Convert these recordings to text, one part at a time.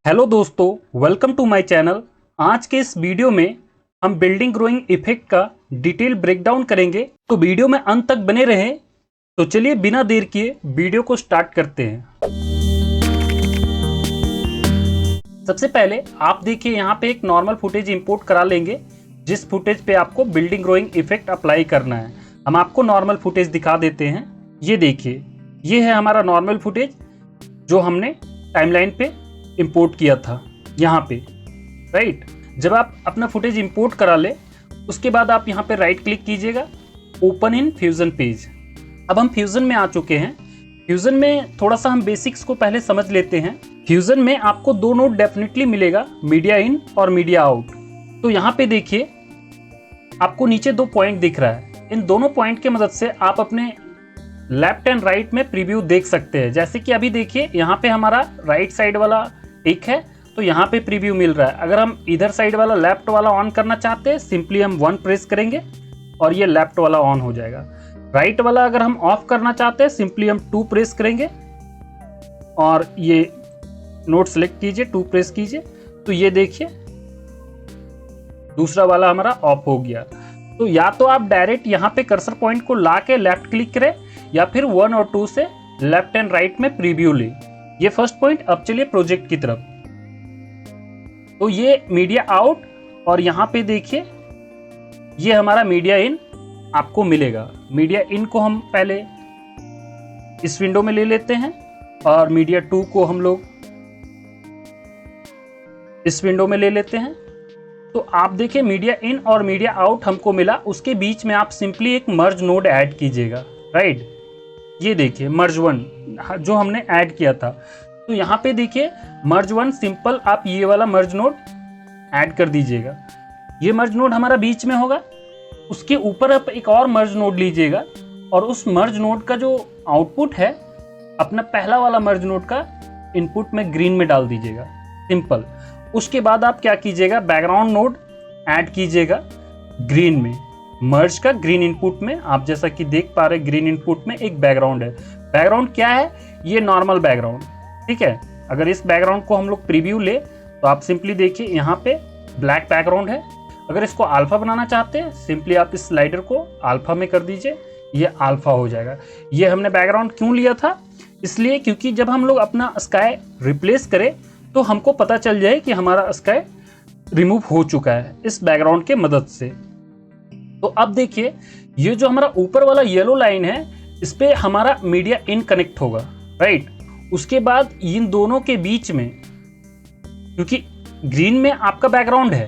Hello दोस्तों, welcome to my channel. आज के इस वीडियो में हम बिल्डिंग ग्रोइंग इफेक्ट का डिटेल ब्रेकडाउन करेंगे, तो वीडियो में अंत तक बने रहें। तो चलिए बिना देर किए वीडियो को स्टार्ट करते हैं। सबसे पहले आप देखिए यहाँ पे एक नॉर्मल फुटेज इंपोर्ट करा लेंगे, जिस फुटेज पे आपको बिल्डिंग ग्रोइंग इफेक्ट अप्लाई करना है। हम आपको नॉर्मल फुटेज दिखा देते हैं। ये देखिए, ये है हमारा नॉर्मल फुटेज जो हमने टाइमलाइन पे इंपोर्ट किया था यहाँ पे, राइट। जब आप अपना फुटेज इंपोर्ट करा ले, उसके बाद आप यहाँ पे राइट क्लिक कीजिएगा, ओपन इन फ्यूजन पेज। अब हम फ्यूजन में आ चुके हैं। फ्यूजन में थोड़ा सा हम बेसिक्स को पहले समझ लेते हैं। फ्यूजन में आपको दो नोड डेफिनेटली मिलेगा, मीडिया इन और मीडिया आउट। तो यहाँ पे देखिए, आपको नीचे दो पॉइंट दिख रहा है। इन दोनों पॉइंट की मदद से आप अपने लेफ्ट एंड राइट में प्रीव्यू देख सकते हैं। जैसे कि अभी देखिए, यहाँ पे हमारा राइट साइड वाला टिक है, तो यहाँ पे प्रीव्यू मिल रहा है। अगर हम इधर साइड वाला लेफ्ट वाला ऑन करना चाहते हैं, सिंपली हम 1 प्रेस करेंगे और ये लेफ्ट वाला ऑन हो जाएगा। राइट वाला अगर हम ऑफ करना चाहते हैं, सिंपली हम 2 प्रेस करेंगे और ये नोट सेलेक्ट कीजिए, 2 प्रेस कीजिए, तो ये देखिए दूसरा वाला हमारा ऑफ हो गया। तो या तो आप डायरेक्ट यहाँ पे कर्सर पॉइंट को ला के लेफ्ट क्लिक करें, या फिर 1 और 2 से लेफ्ट एंड राइट में प्रीव्यू ले। ये फर्स्ट पॉइंट। अब चलिए प्रोजेक्ट की तरफ। तो ये मीडिया आउट और यहाँ पे देखिए ये हमारा मीडिया इन आपको मिलेगा। मीडिया इन को हम पहले इस विंडो में ले लेते हैं और मीडिया 2 को हम लोग इस विंडो में ले लेते हैं। तो आप देखिए, मीडिया इन और मीडिया आउट हमको मिला। उसके बीच में आप सिंपली एक मर्ज नोड ऐड कीजिएगा, राइट। ये देखिए मर्ज 1 जो हमने ऐड किया था। तो यहाँ पे देखिए मर्ज 1 सिंपल आप ये वाला मर्ज नोड ऐड कर दीजिएगा। ये मर्ज नोड हमारा बीच में होगा। उसके ऊपर आप एक और मर्ज नोड लीजिएगा और उस मर्ज नोड का जो आउटपुट है, अपना पहला वाला मर्ज नोड का इनपुट में ग्रीन में डाल दीजिएगा, सिंपल। उसके बाद आप क्या कीजिएगा, बैकग्राउंड नोड ऐड कीजिएगा ग्रीन में। मर्ज का ग्रीन इनपुट में आप जैसा कि देख पा रहे, ग्रीन इनपुट में एक बैकग्राउंड है। बैकग्राउंड क्या है? ये नॉर्मल बैकग्राउंड, ठीक है। अगर इस बैकग्राउंड को हम लोग प्रीव्यू ले, तो आप सिंपली देखिए यहाँ पे ब्लैक बैकग्राउंड है। अगर इसको अल्फा बनाना चाहते हैं, सिंपली आप इस स्लाइडर को अल्फा में कर दीजिए, ये अल्फा हो जाएगा। ये हमने बैकग्राउंड क्यों लिया था? इसलिए क्योंकि जब हम लोग अपना स्काई रिप्लेस करें, तो हमको पता चल जाए कि हमारा स्काई रिमूव हो चुका है इस बैकग्राउंड के मदद से। तो अब देखिए, ये जो हमारा ऊपर वाला येलो लाइन है, इस पे हमारा मीडिया इन कनेक्ट होगा, राइट। उसके बाद इन दोनों के बीच में, क्योंकि ग्रीन में आपका बैकग्राउंड है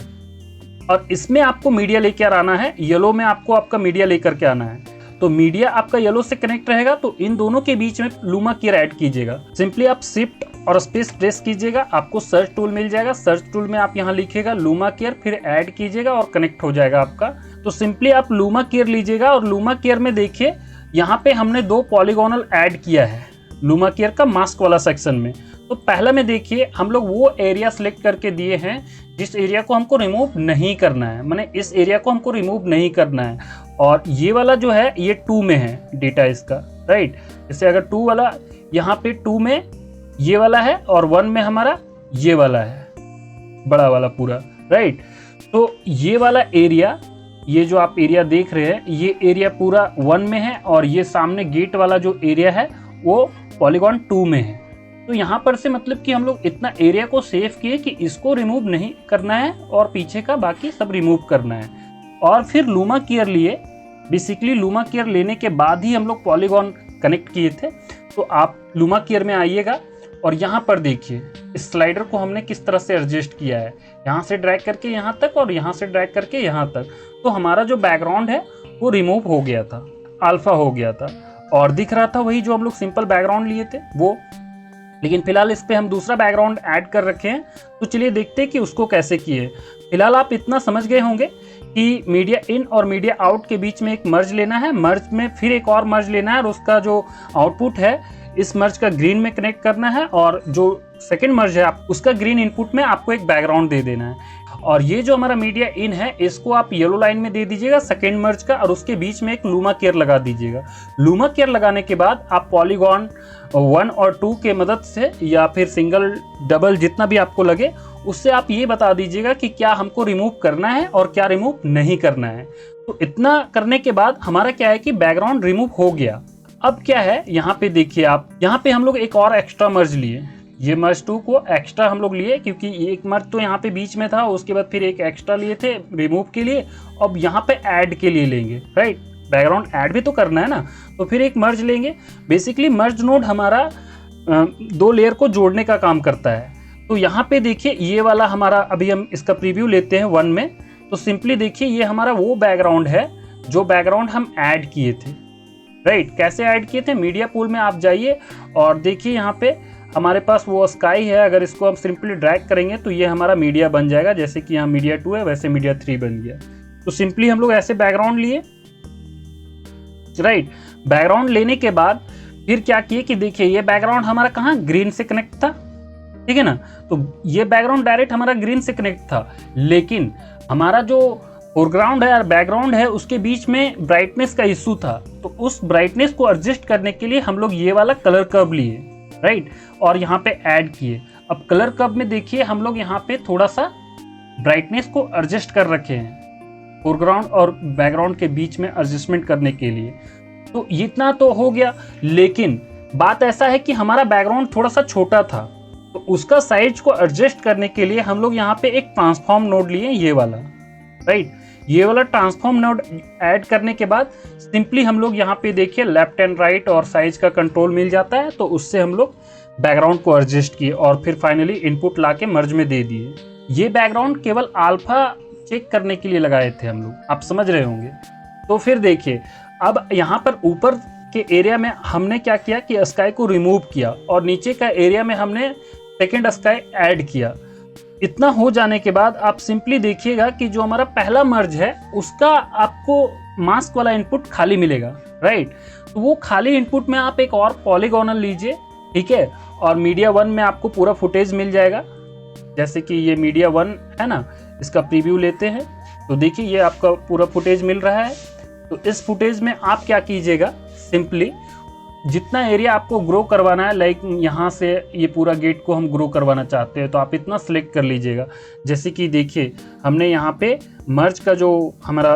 और इसमें आपको मीडिया लेकर आना है, येलो में आपको आपका मीडिया लेकर के आना है। तो मीडिया आपका येलो से कनेक्ट रहेगा, तो इन दोनों के बीच में लूमा केयर ऐड कीजिएगा। सिंपली आप शिफ्ट और स्पेस प्रेस कीजिएगा, आपको सर्च टूल मिल जाएगा। सर्च टूल में आप यहाँ लिखिएगा लूमा केयर, फिर ऐड कीजिएगा और कनेक्ट हो जाएगा आपका। तो सिंपली आप लूमा केयर लीजिएगा और लूमा केयर में देखिए यहाँ पे हमने 2 पॉलीगोनल ऐड किया है लूमा केयर का मास्क वाला सेक्शन में। तो पहला में देखिए, हम लोग वो एरिया सेलेक्ट करके दिए हैं जिस एरिया को हमको रिमूव नहीं करना है, माने इस एरिया को हमको रिमूव नहीं करना है। और ये वाला जो है, ये 2 में है डेटा इसका, राइट। जैसे अगर 2 वाला, यहाँ पे 2 में ये वाला है और 1 में हमारा ये वाला है, बड़ा वाला पूरा, राइट। तो ये वाला एरिया, ये जो आप एरिया देख रहे हैं, ये एरिया पूरा 1 में है और ये सामने गेट वाला जो एरिया है वो पॉलीगॉन 2 में है। तो यहाँ पर से मतलब कि हम लोग इतना एरिया को सेव किए कि इसको रिमूव नहीं करना है और पीछे का बाकी सब रिमूव करना है। और फिर लूमा केयर लिए, बेसिकली लूमा केयर लेने के बाद ही हम लोग पॉलीगॉन कनेक्ट किए थे। तो आप लूमा केयर में आइएगा और यहाँ पर देखिए इस स्लाइडर को हमने किस तरह से एडजस्ट किया है, यहाँ से ड्रैग करके यहाँ तक और यहाँ से ड्रैग करके यहाँ तक। तो हमारा जो बैकग्राउंड है वो रिमूव हो गया था, अल्फा हो गया था और दिख रहा था वही जो हम लोग सिंपल बैकग्राउंड लिए थे वो। लेकिन फिलहाल इस पे हम दूसरा बैकग्राउंड ऐड कर रखे हैं, तो चलिए देखते हैं कि उसको कैसे किए। फिलहाल आप इतना समझ गए होंगे कि मीडिया इन और मीडिया आउट के बीच में एक मर्ज लेना है, मर्ज में फिर एक और मर्ज लेना है और उसका जो आउटपुट है इस मर्ज का ग्रीन में कनेक्ट करना है और जो सेकंड मर्ज है आप उसका ग्रीन इनपुट में आपको एक बैकग्राउंड दे देना है। और ये जो हमारा मीडिया इन है इसको आप येलो लाइन में दे दीजिएगा सेकेंड मर्ज का, और उसके बीच में एक लूमा केयर लगा दीजिएगा। लूमा केयर लगाने के बाद आप पॉलीगॉन 1 और 2 के मदद से या फिर सिंगल डबल जितना भी आपको लगे उससे आप ये बता दीजिएगा कि क्या हमको रिमूव करना है और क्या रिमूव नहीं करना है। तो इतना करने के बाद हमारा क्या है कि बैकग्राउंड रिमूव हो गया। अब क्या है, यहाँ पे देखिए आप, यहाँ पे हम लोग एक और एक्स्ट्रा मर्ज लिए, ये मर्ज 2 को एक्स्ट्रा हम लोग लिए क्योंकि एक मर्ज तो यहाँ पे बीच में था, उसके बाद फिर एक एक्स्ट्रा लिए थे रिमूव के लिए, अब यहाँ पे ऐड के लिए लेंगे, राइट। बैकग्राउंड ऐड भी तो करना है ना, तो फिर एक मर्ज लेंगे। बेसिकली मर्ज नोड हमारा 2 लेयर को जोड़ने का काम करता है। तो यहाँ पे देखिए ये वाला हमारा, अभी हम इसका प्रीव्यू लेते हैं 1 में, तो सिंपली देखिए ये हमारा वो बैकग्राउंड है जो बैकग्राउंड हम ऐड किए थे, राइट। कैसे ऐड किए थे, मीडिया पूल में आप जाइए और देखिए यहाँ पे हमारे पास वो स्काई है, अगर इसको हम सिंपली ड्रैग करेंगे तो ये हमारा मीडिया बन जाएगा, जैसे कि यहाँ मीडिया 2 है वैसे मीडिया 3 बन गया। तो सिंपली हम लोग ऐसे बैकग्राउंड लिए, राइट। बैकग्राउंड लेने के बाद फिर क्या किए कि देखिए ये बैकग्राउंड हमारा कहाँ, ग्रीन से कनेक्ट था, ठीक है ना। तो ये बैकग्राउंड डायरेक्ट हमारा ग्रीन से कनेक्ट था, लेकिन हमारा जो फोरग्राउंड है और बैकग्राउंड है उसके बीच में ब्राइटनेस का इशू था। तो उस ब्राइटनेस को एडजस्ट करने के लिए हम लोग ये वाला कलर कर्व लिए, राइट, और यहाँ पे ऐड किए। अब कलर कर्व में देखिए हम लोग यहाँ पे थोड़ा सा ब्राइटनेस को एडजस्ट कर रखे हैं फोरग्राउंड और बैकग्राउंड के बीच में एडजस्टमेंट करने के लिए। तो इतना तो हो गया, लेकिन बात ऐसा है कि हमारा बैकग्राउंड थोड़ा सा छोटा था, तो उसका साइज को एडजस्ट करने के लिए हम लोग यहाँ पे एक ट्रांसफॉर्म नोड लिए, ये वाला, राइट। ये वाला ट्रांसफॉर्म नोड ऐड करने के बाद सिंपली हम लोग यहाँ पे देखिए लेफ्ट एंड राइट और साइज का कंट्रोल मिल जाता है, तो उससे हम लोग बैकग्राउंड को एडजस्ट किए और फिर फाइनली इनपुट लाके मर्ज में दे दिए। ये बैकग्राउंड केवल अल्फा चेक करने के लिए लगाए थे हम लोग, आप समझ रहे होंगे। तो फिर देखिए अब यहाँ पर ऊपर के एरिया में हमने क्या किया कि स्काई को रिमूव किया और नीचे का एरिया में हमने सेकेंड स्काई ऐड किया। इतना हो जाने के बाद आप सिंपली देखिएगा कि जो हमारा पहला मर्ज है उसका आपको मास्क वाला इनपुट खाली मिलेगा, राइट। तो वो खाली इनपुट में आप एक और पॉलीगोनल लीजिए, ठीक है, और मीडिया 1 में आपको पूरा फुटेज मिल जाएगा। जैसे कि ये मीडिया 1 है ना, इसका प्रीव्यू लेते हैं तो देखिए ये आपका पूरा फुटेज मिल रहा है। तो इस फुटेज में आप क्या कीजिएगा, सिंपली जितना एरिया आपको ग्रो करवाना है, लाइक यहाँ से ये पूरा गेट को हम ग्रो करवाना चाहते हैं तो आप इतना सिलेक्ट कर लीजिएगा। जैसे कि देखिए हमने यहाँ पे मर्ज का जो हमारा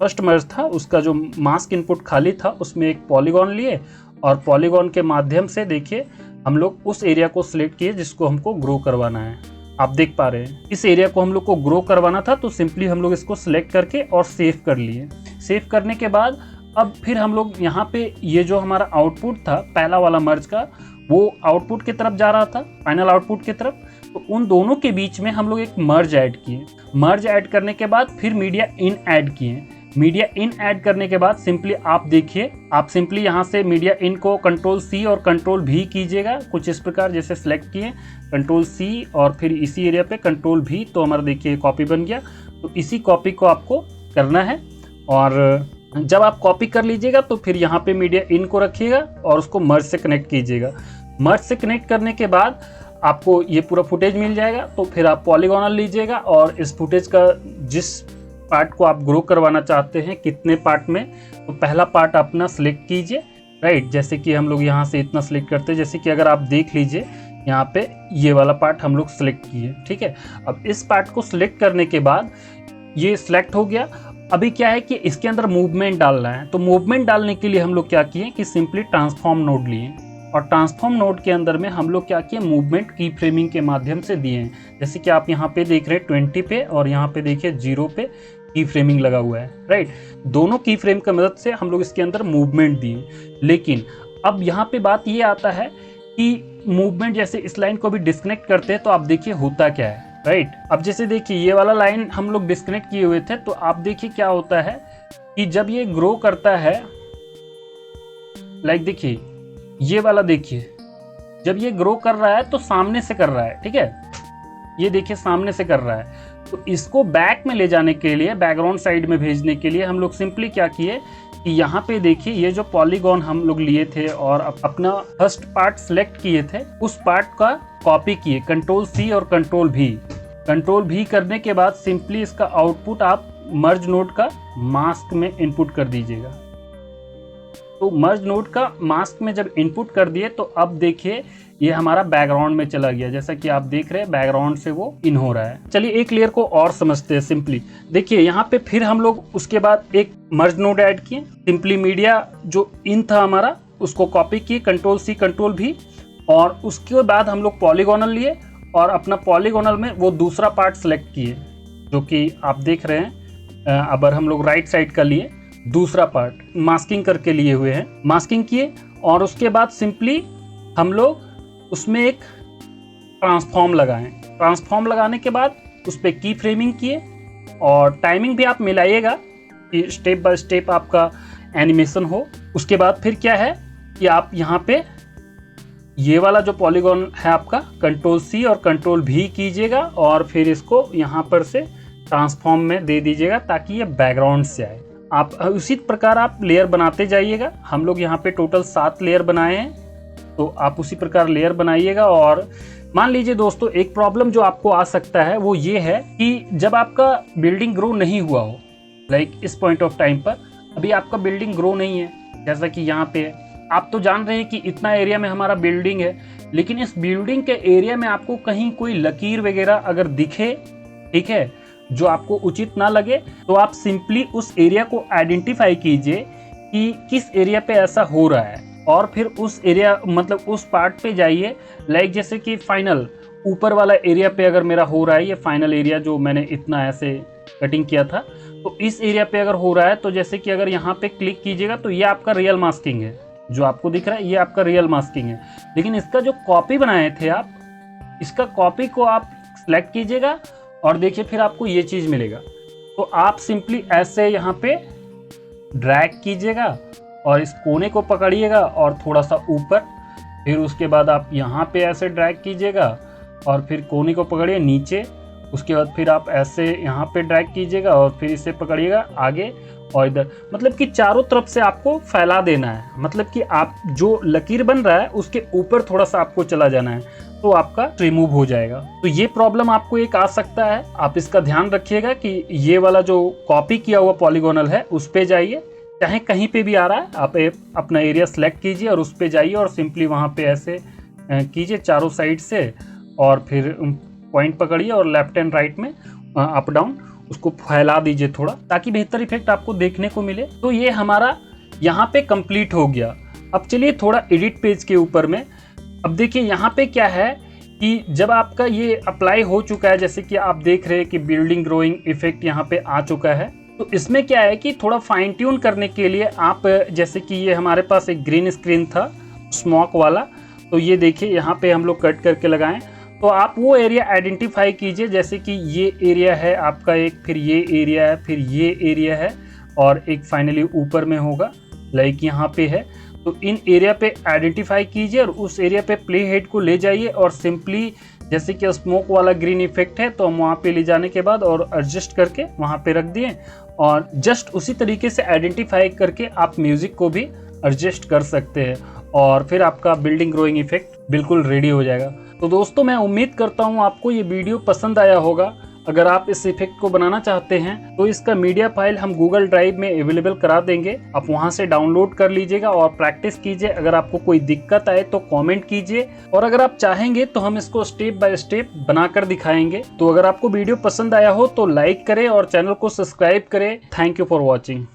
फर्स्ट मर्ज था उसका जो मास्क इनपुट खाली था उसमें एक पॉलीगॉन लिए और पॉलीगॉन के माध्यम से देखिए हम लोग उस एरिया को सिलेक्ट किए जिसको हमको ग्रो करवाना है। आप देख पा रहे हैं इस एरिया को हम लोग को ग्रो करवाना था, तो सिंपली हम लोग इसको सिलेक्ट करके और सेव कर लिए। सेव करने के बाद अब फिर हम लोग यहाँ पे ये जो हमारा आउटपुट था पहला वाला मर्ज का, वो आउटपुट की तरफ जा रहा था, फाइनल आउटपुट की तरफ। तो उन दोनों के बीच में हम लोग एक मर्ज ऐड किए। मर्ज ऐड करने के बाद फिर मीडिया इन ऐड किए। मीडिया इन ऐड करने के बाद सिंपली आप देखिए, आप सिंपली यहाँ से मीडिया इन को कंट्रोल C और कंट्रोल V कीजिएगा, कुछ इस प्रकार जैसे सेलेक्ट किए कंट्रोल C और फिर इसी एरिया पे कंट्रोल V, तो हमारा देखिए कॉपी बन गया। तो इसी कॉपी को आपको करना है और जब आप कॉपी कर लीजिएगा तो फिर यहाँ पे मीडिया इन को रखिएगा और उसको मर्ज से कनेक्ट कीजिएगा। मर्ज से कनेक्ट करने के बाद आपको ये पूरा फुटेज मिल जाएगा। तो फिर आप पॉलीगोनल लीजिएगा और इस फुटेज का जिस पार्ट को आप ग्रो करवाना चाहते हैं कितने पार्ट में, तो पहला पार्ट अपना सिलेक्ट कीजिए, राइट। जैसे कि हम लोग यहाँ से इतना सिलेक्ट करते हैं, जैसे कि अगर आप देख लीजिए यहाँ पे ये वाला पार्ट हम लोग सिलेक्ट किए, ठीक है। अब इस पार्ट को सिलेक्ट करने के बाद ये सिलेक्ट हो गया। अभी क्या है कि इसके अंदर मूवमेंट डालना है, तो मूवमेंट डालने के लिए हम लोग क्या किए कि सिंपली ट्रांसफॉर्म नोड लिए और ट्रांसफॉर्म नोड के अंदर में हम लोग क्या किए, मूवमेंट की फ्रेमिंग के माध्यम से दिए हैं। जैसे कि आप यहाँ पे देख रहे हैं 20 पे और यहाँ पे देखिए 0 पे की फ्रेमिंग लगा हुआ है, राइट। दोनों की फ्रेम की मदद से हम लोग इसके अंदर मूवमेंट दिए। लेकिन अब यहाँ पे बात ये आता है कि मूवमेंट जैसे इस लाइन को भी डिस्कनेक्ट करते हैं तो आप देखिए होता क्या है, राइट। अब जैसे देखिए ये वाला लाइन हम लोग डिस्कनेक्ट किए हुए थे, तो आप देखिए क्या होता है कि जब ये ग्रो करता है, लाइक देखिए ये वाला देखिए जब ये ग्रो कर रहा है तो सामने से कर रहा है, ठीक है, ये देखिए सामने से कर रहा है। तो इसको बैक में ले जाने के लिए, बैकग्राउंड साइड में भेजने के लिए हम लोग सिंपली क्या किए कि यहाँ पे देखिए ये जो पॉलीगॉन हम लोग लिए थे और अपना फर्स्ट पार्ट सिलेक्ट किए थे, उस पार्ट का कॉपी किए कंट्रोल C और कंट्रोल V, कंट्रोल भी करने के बाद सिंपली इसका आउटपुट आप मर्ज नोड का मास्क में इनपुट कर दीजिएगा। तो मर्ज नोड का मास्क में जब इनपुट कर दिए तो अब देखिए ये हमारा बैकग्राउंड में चला गया, जैसा कि आप देख रहे हैं बैकग्राउंड से वो इन हो रहा है। चलिए एक लेयर को और समझते हैं सिंपली। देखिए यहाँ पे फिर हम लोग उसके बाद एक मर्ज नोड ऐड किए। सिंपली मीडिया जो इन था हमारा उसको कॉपी किए, कंट्रोल सी कंट्रोल भी, और उसके बाद हम लोग पॉलीगोनल लिए और अपना पॉलीगोनल में वो दूसरा पार्ट सेलेक्ट किए जो कि आप देख रहे हैं। अब हम लोग राइट साइड का लिए दूसरा पार्ट मास्किंग करके लिए हुए हैं, मास्किंग किए और उसके बाद सिंपली हम लोग उसमें एक ट्रांसफॉर्म लगाएं। ट्रांसफॉर्म लगाने के बाद उस पर की फ्रेमिंग किए और टाइमिंग भी आप मिलाइएगा कि स्टेप बाय स्टेप आपका एनिमेशन हो। उसके बाद फिर क्या है कि आप यहाँ पे ये वाला जो पॉलीगॉन है आपका कंट्रोल सी और कंट्रोल भी कीजिएगा और फिर इसको यहाँ पर से ट्रांसफॉर्म में दे दीजिएगा ताकि ये बैकग्राउंड से आए। आप उसी प्रकार आप लेयर बनाते जाइएगा। हम लोग यहाँ पे टोटल 7 लेयर बनाए हैं, तो आप उसी प्रकार लेयर बनाइएगा। और मान लीजिए दोस्तों एक प्रॉब्लम जो आपको आ सकता है वो ये है कि जब आपका बिल्डिंग ग्रो नहीं हुआ हो, लाइक इस पॉइंट ऑफ टाइम पर अभी आपका बिल्डिंग ग्रो नहीं है, जैसा कि यहाँ पे है। आप तो जान रहे हैं कि इतना एरिया में हमारा बिल्डिंग है, लेकिन इस बिल्डिंग के एरिया में आपको कहीं कोई लकीर वगैरह अगर दिखे, ठीक है, जो आपको उचित ना लगे, तो आप सिंपली उस एरिया को आइडेंटिफाई कीजिए कि किस एरिया पे ऐसा हो रहा है और फिर उस एरिया मतलब उस पार्ट पे जाइए। लाइक जैसे कि फाइनल ऊपर वाला एरिया पे अगर मेरा हो रहा है, ये फाइनल एरिया जो मैंने इतना ऐसे कटिंग किया था, तो इस एरिया पे अगर हो रहा है तो जैसे कि अगर यहाँ पे क्लिक कीजिएगा तो ये आपका रियल मास्किंग है, जो आपको दिख रहा है ये आपका रियल मास्किंग है। लेकिन इसका जो कॉपी बनाए थे आप, इसका कॉपी को आप सेलेक्ट कीजिएगा और देखिए फिर आपको ये चीज़ मिलेगा। तो आप सिंपली ऐसे यहाँ पे ड्रैग कीजिएगा और इस कोने को पकड़िएगा और थोड़ा सा ऊपर, फिर उसके बाद आप यहाँ पे ऐसे ड्रैग कीजिएगा और फिर कोने को पकड़िए नीचे। उसके बाद फिर आप ऐसे यहाँ पे ड्रैग कीजिएगा और फिर इसे पकड़िएगा आगे और इधर, मतलब कि चारों तरफ से आपको फैला देना है। मतलब कि आप जो लकीर बन रहा है उसके ऊपर थोड़ा सा आपको चला जाना है, तो आपका रिमूव हो जाएगा। तो ये प्रॉब्लम आपको एक आ सकता है, आप इसका ध्यान रखिएगा कि ये वाला जो कॉपी किया हुआ पॉलीगोनल है उस पे जाइए, चाहे कहीं पे भी आ रहा है आप अपना एरिया सेलेक्ट कीजिए और उस पे जाइए और सिंपली वहाँ पे ऐसे कीजिए चारों साइड से और फिर पॉइंट पकड़िए और लेफ्ट एंड राइट में अप डाउन उसको फैला दीजिए थोड़ा, ताकि बेहतर इफेक्ट आपको देखने को मिले। तो ये हमारा यहाँ पे कंप्लीट हो गया। अब चलिए थोड़ा एडिट पेज के ऊपर में, अब देखिए यहाँ पे क्या है कि जब आपका ये अप्लाई हो चुका है, जैसे कि आप देख रहे हैं कि बिल्डिंग ग्रोइंग इफेक्ट यहाँ पे आ चुका है, तो इसमें क्या है कि थोड़ा फाइन ट्यून करने के लिए आप, जैसे कि ये हमारे पास एक ग्रीन स्क्रीन था स्मोक वाला, तो ये देखिए यहाँ पे हम लोग कट करके लगाएं। तो आप वो एरिया आइडेंटिफाई कीजिए, जैसे कि ये एरिया है आपका एक, फिर ये एरिया है, फिर ये एरिया है और एक फाइनली ऊपर में होगा, लाइक यहाँ पे है। तो इन एरिया पे आइडेंटिफाई कीजिए और उस एरिया पे प्ले हेड को ले जाइए और सिंपली जैसे कि स्मोक वाला ग्रीन इफेक्ट है तो हम वहाँ पे ले जाने के बाद और एडजस्ट करके वहाँ पे रख दिए और जस्ट उसी तरीके से आइडेंटिफाई करके आप म्यूजिक को भी एडजस्ट कर सकते हैं और फिर आपका बिल्डिंग ग्रोइंग इफेक्ट बिल्कुल रेडी हो जाएगा। तो दोस्तों मैं उम्मीद करता हूँ आपको ये वीडियो पसंद आया होगा। अगर आप इस इफेक्ट को बनाना चाहते हैं तो इसका मीडिया फाइल हम गूगल ड्राइव में अवेलेबल करा देंगे, आप वहां से डाउनलोड कर लीजिएगा और प्रैक्टिस कीजिए। अगर आपको कोई दिक्कत आए तो कमेंट कीजिए और अगर आप चाहेंगे तो हम इसको स्टेप बाय स्टेप बनाकर दिखाएंगे। तो अगर आपको वीडियो पसंद आया हो तो लाइक करें और चैनल को सब्सक्राइब करें। Thank you for watching.